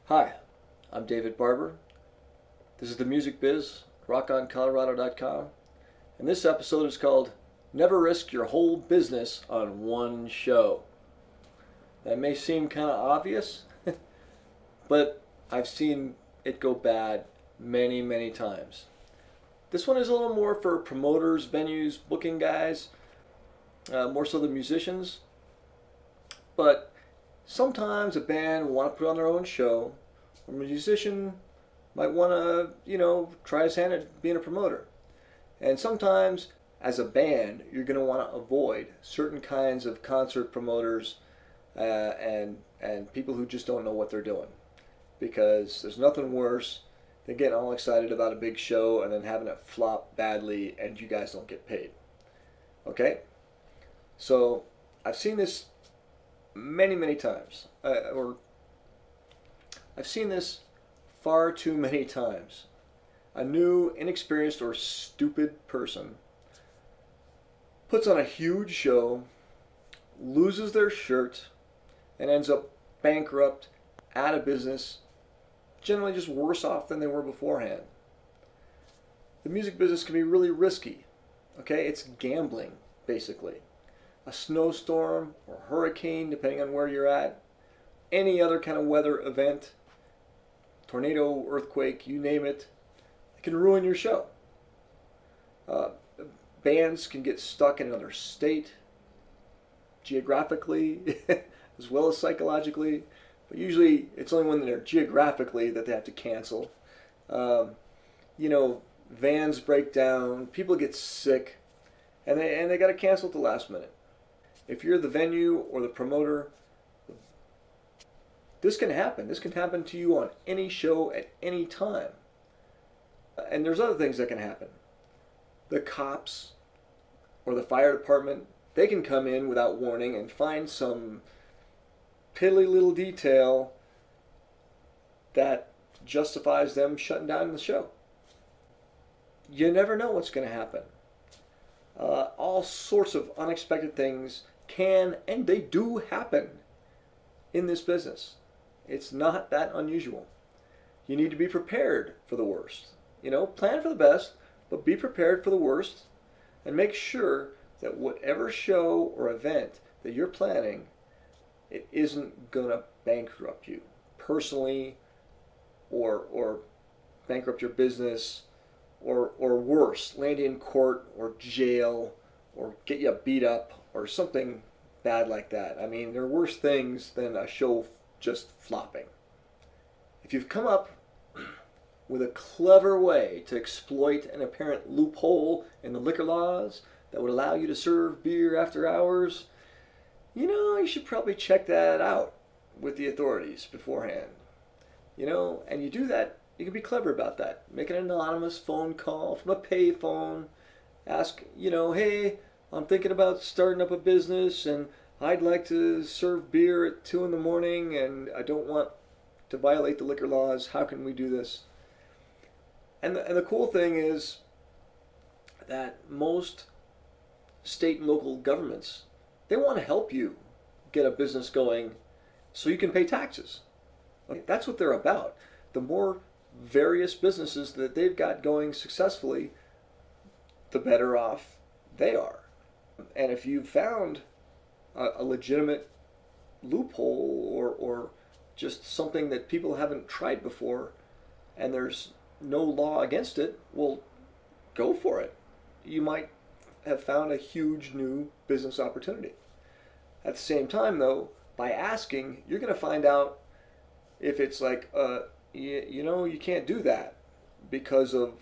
Hi, I'm David Barber. This is the Music Biz, rockoncolorado.com, and this episode is called Never Risk Your Whole Business on One Show. That may seem kind of obvious, but I've seen it go bad many, many times. This one is a little more for promoters, venues, booking guys, more so the musicians, but sometimes a band will want to put on their own show, or a musician might want to, try his hand at being a promoter. And sometimes, as a band, you're going to want to avoid certain kinds of concert promoters and people who just don't know what they're doing. Because there's nothing worse than getting all excited about a big show and then having it flop badly and you guys don't get paid. Okay? So, I've seen this many, many times. I've seen this far too many times. A new, inexperienced, or stupid person puts on a huge show, loses their shirt, and ends up bankrupt, out of business, generally just worse off than they were beforehand. The music business can be really risky. Okay? It's gambling, basically. A snowstorm or hurricane, depending on where you're at, any other kind of weather event, tornado, earthquake, you name it, it can ruin your show. Bands can get stuck in another state, geographically, as well as psychologically, but usually it's only when they're geographically that they have to cancel. Vans break down, people get sick, and they got to cancel at the last minute. If you're the venue or the promoter, this can happen. This can happen to you on any show at any time. And there's other things that can happen. The cops or the fire department, they can come in without warning and find some piddly little detail that justifies them shutting down the show. You never know what's going to happen. All sorts of unexpected things can and they do happen in this business. It's not that unusual. You need to be prepared for the worst. Plan for the best, but be prepared for the worst and make sure that whatever show or event that you're planning, it isn't going to bankrupt you personally or bankrupt your business or worse, land you in court or jail or get you beat up or something bad like that. I mean, there are worse things than a show just flopping. If you've come up with a clever way to exploit an apparent loophole in the liquor laws that would allow you to serve beer after hours, you should probably check that out with the authorities beforehand. And you do that, you can be clever about that. Make an anonymous phone call from a pay phone. Ask, hey, I'm thinking about starting up a business and I'd like to serve beer at 2 in the morning and I don't want to violate the liquor laws. How can we do this? And the cool thing is that most state and local governments, they want to help you get a business going so you can pay taxes. Okay? That's what they're about. The more various businesses that they've got going successfully, the better off they are. And if you've found a legitimate loophole or just something that people haven't tried before and there's no law against it, well, go for it. You might have found a huge new business opportunity. At the same time, though, by asking, you're going to find out if it's like, you can't do that because of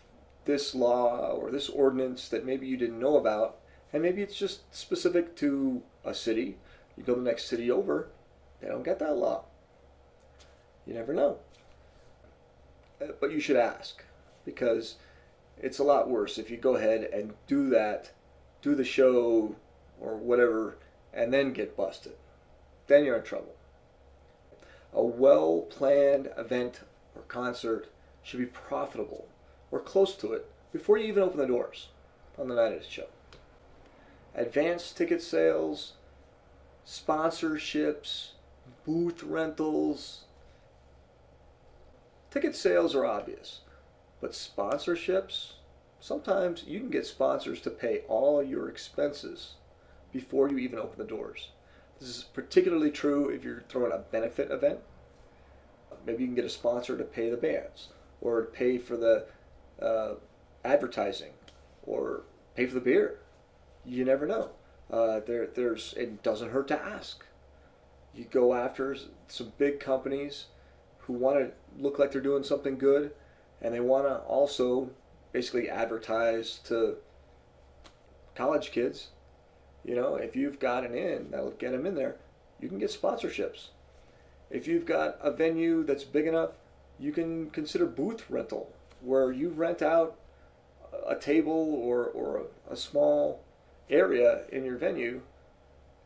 this law or this ordinance that maybe you didn't know about, and maybe it's just specific to a city. You go to the next city over, they don't get that law. You never know. But you should ask, because it's a lot worse if you go ahead and do the show or whatever, and then get busted. Then you're in trouble. A well-planned event or concert should be profitable or close to it before you even open the doors on the night of the show. Advanced ticket sales, sponsorships, booth rentals, Ticket sales are obvious, but sponsorships, sometimes you can get sponsors to pay all your expenses before you even open the doors. This is particularly true if you're throwing a benefit event. Maybe you can get a sponsor to pay the bands, or pay for the advertising, or pay for the beer. You never know. It doesn't hurt to ask. You go after some big companies who want to look like they're doing something good, and they want to also basically advertise to college kids. You know, if you've got an in that'll get them in there, you can get sponsorships. If you've got a venue that's big enough, you can consider booth rental, where you rent out a table or a small area in your venue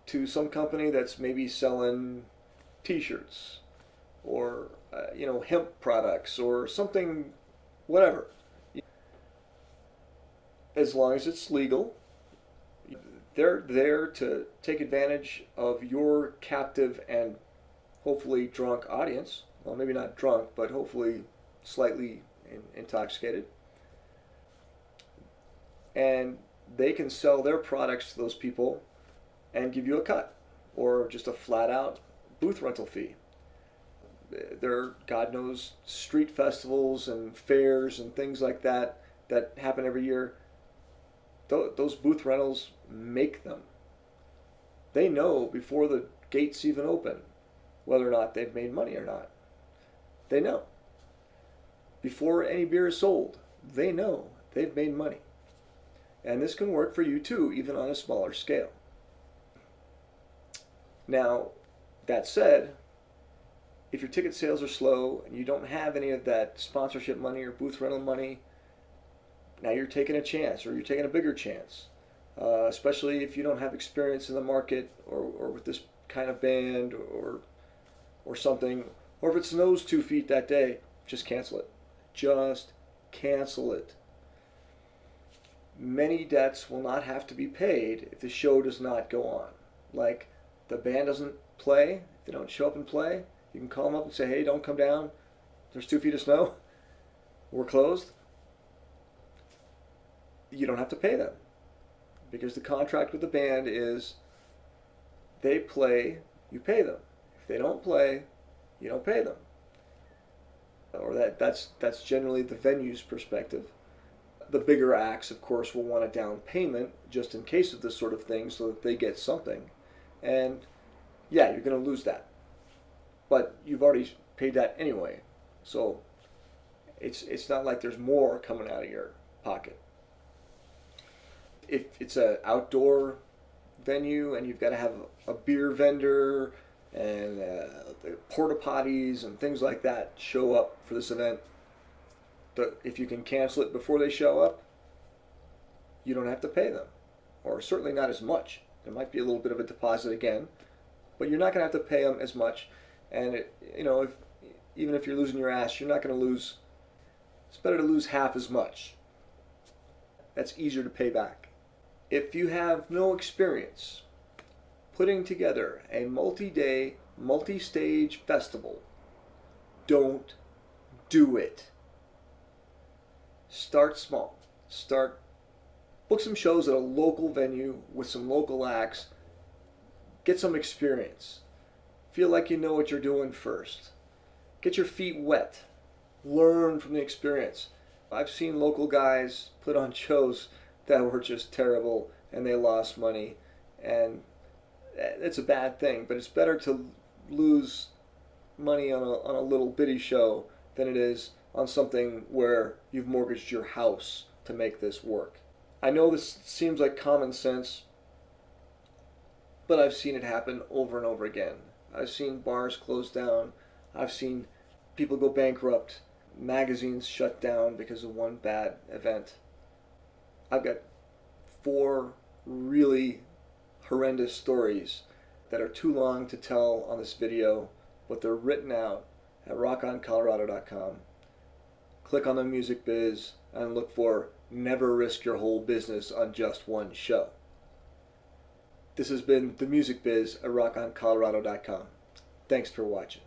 to some company that's maybe selling t-shirts or hemp products or something, whatever. As long as it's legal, they're there to take advantage of your captive and hopefully drunk audience. Well, maybe not drunk, but hopefully slightly intoxicated. And they can sell their products to those people and give you a cut, or just a flat out booth rental fee. There are, God knows, street festivals and fairs and things like that that happen every year. Those booth rentals make them. They know before the gates even open whether or not they've made money or not. They know. Before any beer is sold, they know they've made money. And this can work for you too, even on a smaller scale. Now, that said, if your ticket sales are slow and you don't have any of that sponsorship money or booth rental money, now you're taking a chance, or you're taking a bigger chance. Especially if you don't have experience in the market, or with this kind of band, or something. Or if it snows 2 feet that day, just cancel it. Just cancel it. Many debts will not have to be paid if the show does not go on. Like, the band doesn't play, if they don't show up and play, you can call them up and say, hey, don't come down, there's 2 feet of snow, we're closed. You don't have to pay them, because the contract with the band is they play, you pay them. If they don't play, you don't pay them. Or that's generally the venue's perspective. The bigger acts, of course, will want a down payment just in case of this sort of thing, so that they get something. And yeah, you're going to lose that, but you've already paid that anyway, so it's not like there's more coming out of your pocket. If it's an outdoor venue and you've got to have a beer vendor and the porta potties and things like that show up for this event, if you can cancel it before they show up, you don't have to pay them, or certainly not as much. There might be a little bit of a deposit again, but you're not going to have to pay them as much. And even if you're losing your ass, you're not going to lose. It's better to lose half as much. That's easier to pay back. If you have no experience putting together a multi-day, multi-stage festival, don't do it. Start small. Book some shows at a local venue with some local acts. Get some experience. Feel like you know what you're doing first. Get your feet wet. Learn from the experience. I've seen local guys put on shows that were just terrible and they lost money, and it's a bad thing, but it's better to lose money on a little bitty show than it is on something where you've mortgaged your house to make this work. I know this seems like common sense, but I've seen it happen over and over again. I've seen bars close down. I've seen people go bankrupt, magazines shut down because of one bad event. I've got 4 really horrendous stories that are too long to tell on this video, but they're written out at rockoncolorado.com. Click on the music biz and look for Never Risk Your Whole Business on Just One Show. This has been the music biz at rockoncolorado.com. Thanks for watching.